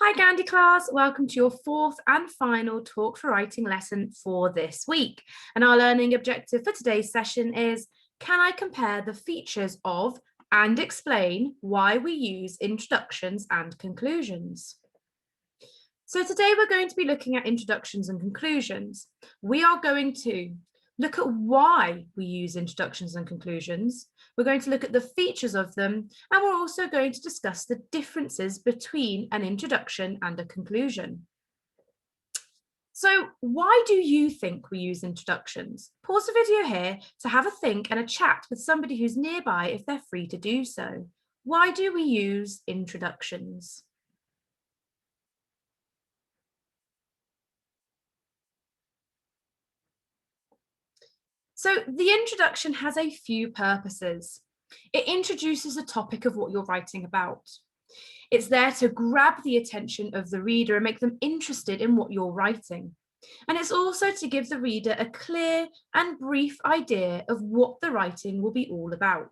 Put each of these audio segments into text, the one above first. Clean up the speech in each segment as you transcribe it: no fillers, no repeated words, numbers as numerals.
Hi Gandhi class, welcome to your fourth and final Talk for Writing lesson for this week. And our learning objective for today's session is, can I compare the features of and explain why we use introductions and conclusions? So today we're going to be looking at introductions and conclusions. We are going to look at why we use introductions and conclusions. We're going to look at the features of them, and we're also going to discuss the differences between an introduction and a conclusion. So why do you think we use introductions? Pause the video here to have a think and a chat with somebody who's nearby if they're free to do so. Why do we use introductions? So the introduction has a few purposes. It introduces a topic of what you're writing about. It's there to grab the attention of the reader and make them interested in what you're writing. And it's also to give the reader a clear and brief idea of what the writing will be all about.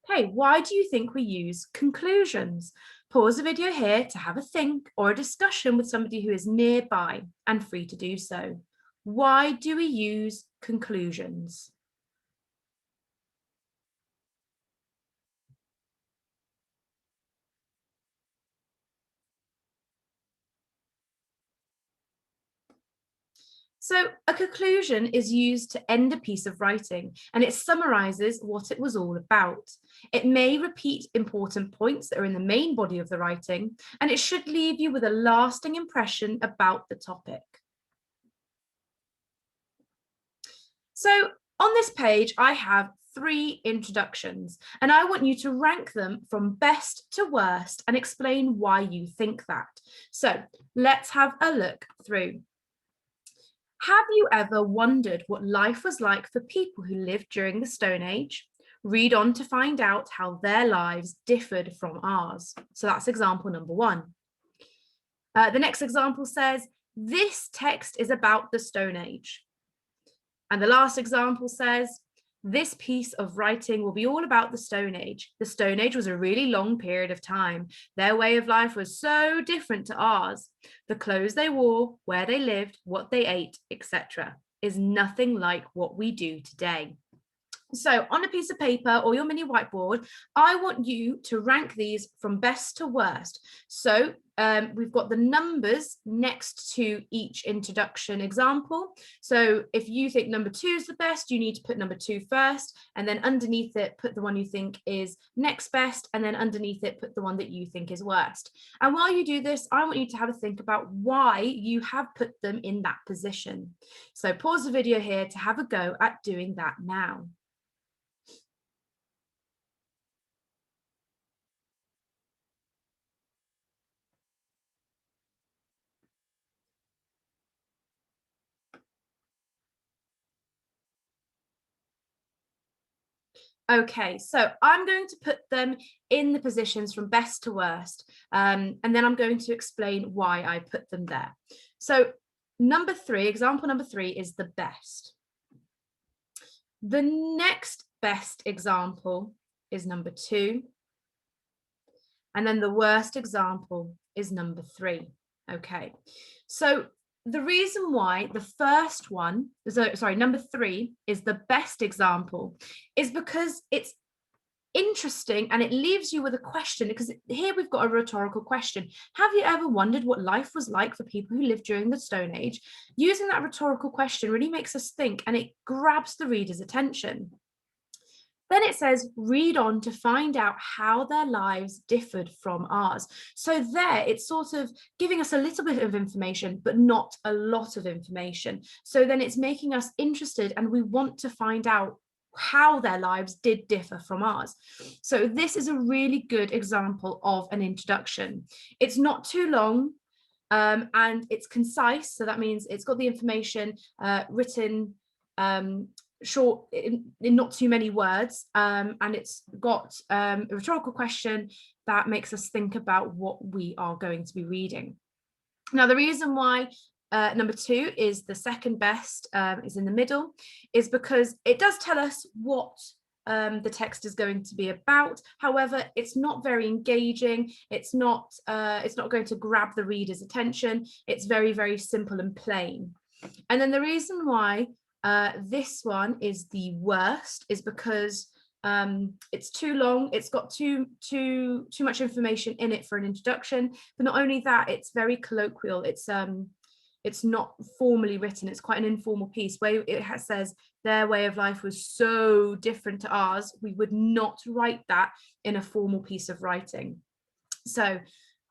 Okay, why do you think we use conclusions? Pause the video here to have a think or a discussion with somebody who is nearby and free to do so. Why do we use conclusions? So a conclusion is used to end a piece of writing, and it summarizes what it was all about. It may repeat important points that are in the main body of the writing, and it should leave you with a lasting impression about the topic. So on this page, I have 3 introductions, and I want you to rank them from best to worst and explain why you think that. So let's have a look through. Have you ever wondered what life was like for people who lived during the Stone Age? Read on to find out how their lives differed from ours. So that's example number 1. The next example says, this text is about the Stone Age. And the last example says, this piece of writing will be all about the Stone Age. The Stone Age was a really long period of time. Their way of life was so different to ours. The clothes they wore, where they lived, what they ate, etc., is nothing like what we do today. So on a piece of paper or your mini whiteboard, I want you to rank these from best to worst. So we've got the numbers next to each introduction example. So if you think number 2 is the best, you need to put number 2 first, and then underneath it, put the one you think is next best, and then underneath it, put the one that you think is worst. And while you do this, I want you to have a think about why you have put them in that position. So pause the video here to have a go at doing that now. Okay, so I'm going to put them in the positions from best to worst, and then I'm going to explain why I put them there. So number 3, example number 3 is the best. The next best example is number 2, and then the worst example is number 3. Okay, so the reason why the first one, number 3 is the best example is because it's interesting and it leaves you with a question, because here we've got a rhetorical question. Have you ever wondered what life was like for people who lived during the Stone Age? Using that rhetorical question really makes us think, and it grabs the reader's attention. Then it says, read on to find out how their lives differed from ours. So there, it's sort of giving us a little bit of information, but not a lot of information. So then it's making us interested, and we want to find out how their lives did differ from ours. So this is a really good example of an introduction. It's not too long, and it's concise. So that means it's got the information written short, in not too many words, and it's got a rhetorical question that makes us think about what we are going to be reading. Now, the reason why number 2 is the second best, is in the middle, is because it does tell us what the text is going to be about. However, it's not very engaging. It's not going to grab the reader's attention. It's very, very simple and plain. And then the reason why this one is the worst is because it's too long. It's got too much information in it for an introduction. But not only that, it's very colloquial. It's not formally written. It's quite an informal piece where it says their way of life was so different to ours. We would not write that in a formal piece of writing. So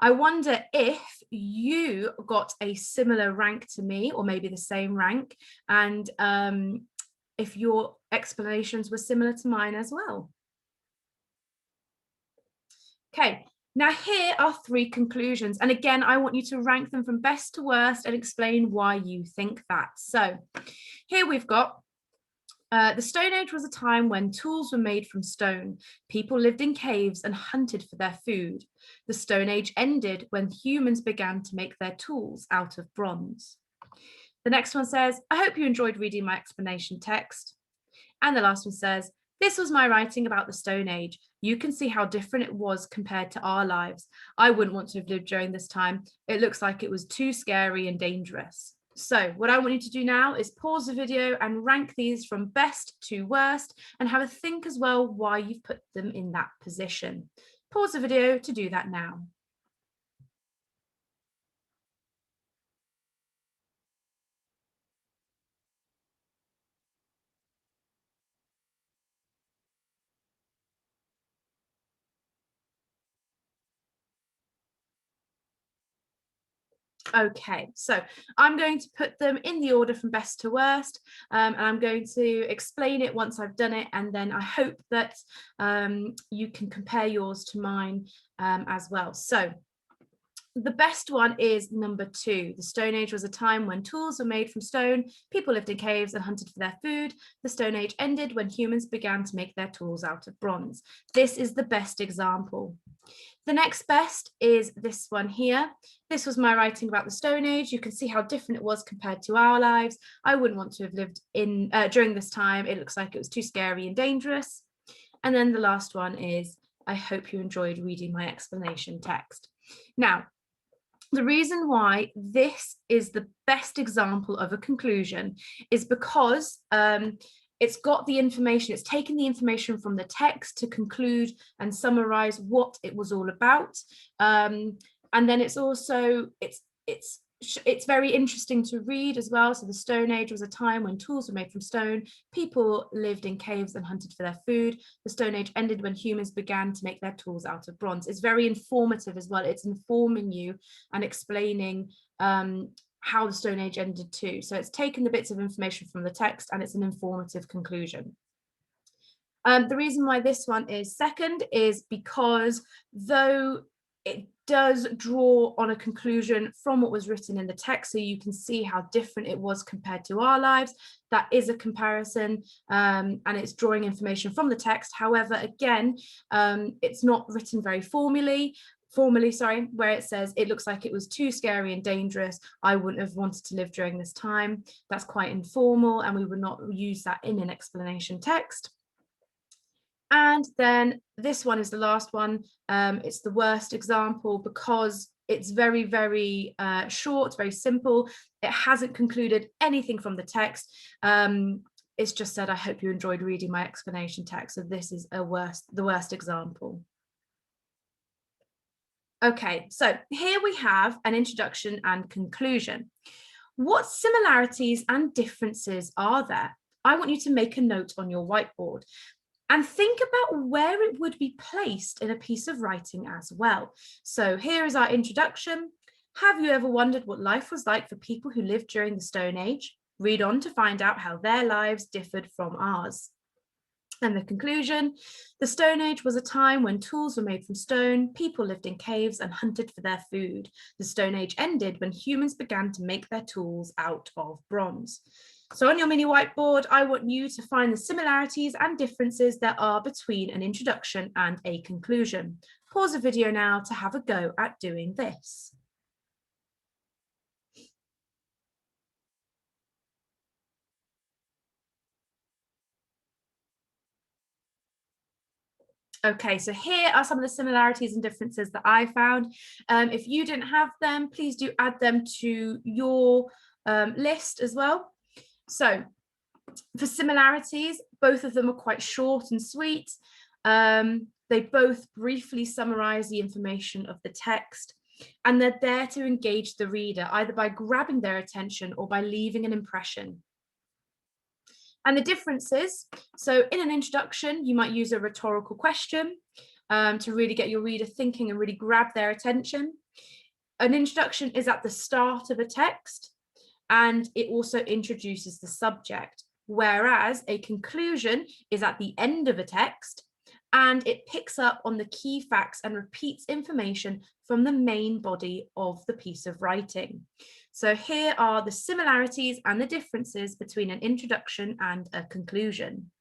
I wonder if you got a similar rank to me, or maybe the same rank, and if your explanations were similar to mine as well. Okay, now here are 3 conclusions. And again, I want you to rank them from best to worst and explain why you think that. So here we've got the Stone Age was a time when tools were made from stone. People lived in caves and hunted for their food. The Stone Age ended when humans began to make their tools out of bronze. The next one says, I hope you enjoyed reading my explanation text. And the last one says, this was my writing about the Stone Age. You can see how different it was compared to our lives. I wouldn't want to have lived during this time. It looks like it was too scary and dangerous. So what I want you to do now is pause the video and rank these from best to worst and have a think as well why you've put them in that position. Pause the video to do that now. Okay, so I'm going to put them in the order from best to worst, and I'm going to explain it once I've done it, and then I hope that you can compare yours to mine as well. So the best one is number 2. The Stone Age was a time when tools were made from stone. People lived in caves and hunted for their food. The Stone Age ended when humans began to make their tools out of bronze. This is the best example. The next best is this one here. This was my writing about the Stone Age. You can see how different it was compared to our lives. I wouldn't want to have lived in during this time. It looks like it was too scary and dangerous. And then the last one is, I hope you enjoyed reading my explanation text. Now, the reason why this is the best example of a conclusion is because it's got the information, it's taken the information from the text to conclude and summarize what it was all about. And then it's also, it's very interesting to read as well. So the Stone Age was a time when tools were made from stone. People lived in caves and hunted for their food. The Stone Age ended when humans began to make their tools out of bronze. It's very informative as well. It's informing you and explaining how the Stone Age ended too. So it's taken the bits of information from the text and it's an informative conclusion. The reason why this one is second is because though it does draw on a conclusion from what was written in the text, so you can see how different it was compared to our lives. That is a comparison, and it's drawing information from the text. However, again, it's not written very formally, where it says it looks like it was too scary and dangerous. I wouldn't have wanted to live during this time. That's quite informal, and we would not use that in an explanation text. And then this one is the last one. It's the worst example because it's very, very short, very simple. It hasn't concluded anything from the text. It's just said, I hope you enjoyed reading my explanation text. So this is the worst example. Okay, so here we have an introduction and conclusion. What similarities and differences are there? I want you to make a note on your whiteboard and think about where it would be placed in a piece of writing as well. So here is our introduction. Have you ever wondered what life was like for people who lived during the Stone Age? Read on to find out how their lives differed from ours. And the conclusion, the Stone Age was a time when tools were made from stone, people lived in caves and hunted for their food. The Stone Age ended when humans began to make their tools out of bronze. So on your mini whiteboard, I want you to find the similarities and differences there are between an introduction and a conclusion. Pause the video now to have a go at doing this. Okay, so here are some of the similarities and differences that I found. If you didn't have them, please do add them to your list as well. So for similarities, both of them are quite short and sweet. They both briefly summarize the information of the text, and they're there to engage the reader, either by grabbing their attention or by leaving an impression. And the differences, so in an introduction, you might use a rhetorical question to really get your reader thinking and really grab their attention. An introduction is at the start of a text, and it also introduces the subject, whereas a conclusion is at the end of a text, and it picks up on the key facts and repeats information from the main body of the piece of writing. So here are the similarities and the differences between an introduction and a conclusion.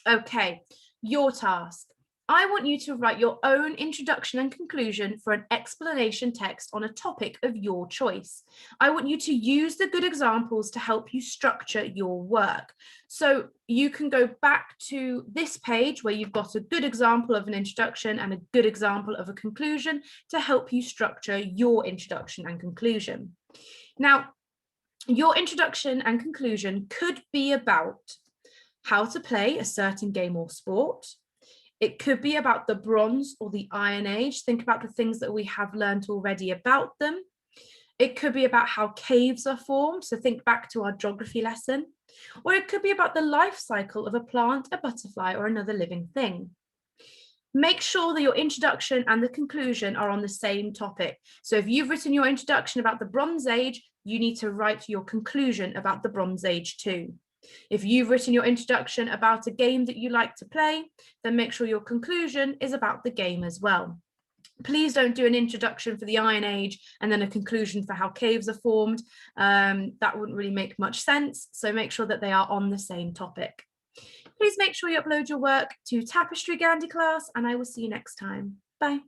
Okay, your task. I want you to write your own introduction and conclusion for an explanation text on a topic of your choice. I want you to use the good examples to help you structure your work. So you can go back to this page where you've got a good example of an introduction and a good example of a conclusion to help you structure your introduction and conclusion. Now, your introduction and conclusion could be about how to play a certain game or sport. It could be about the Bronze or the Iron Age. Think about the things that we have learned already about them. It could be about how caves are formed. So think back to our geography lesson. Or it could be about the life cycle of a plant, a butterfly, or another living thing. Make sure that your introduction and the conclusion are on the same topic. So if you've written your introduction about the Bronze Age, you need to write your conclusion about the Bronze Age too. If you've written your introduction about a game that you like to play, then make sure your conclusion is about the game as well. Please don't do an introduction for the Iron Age and then a conclusion for how caves are formed. That wouldn't really make much sense. So make sure that they are on the same topic. Please make sure you upload your work to Tapestry Gandhi class, and I will see you next time. Bye.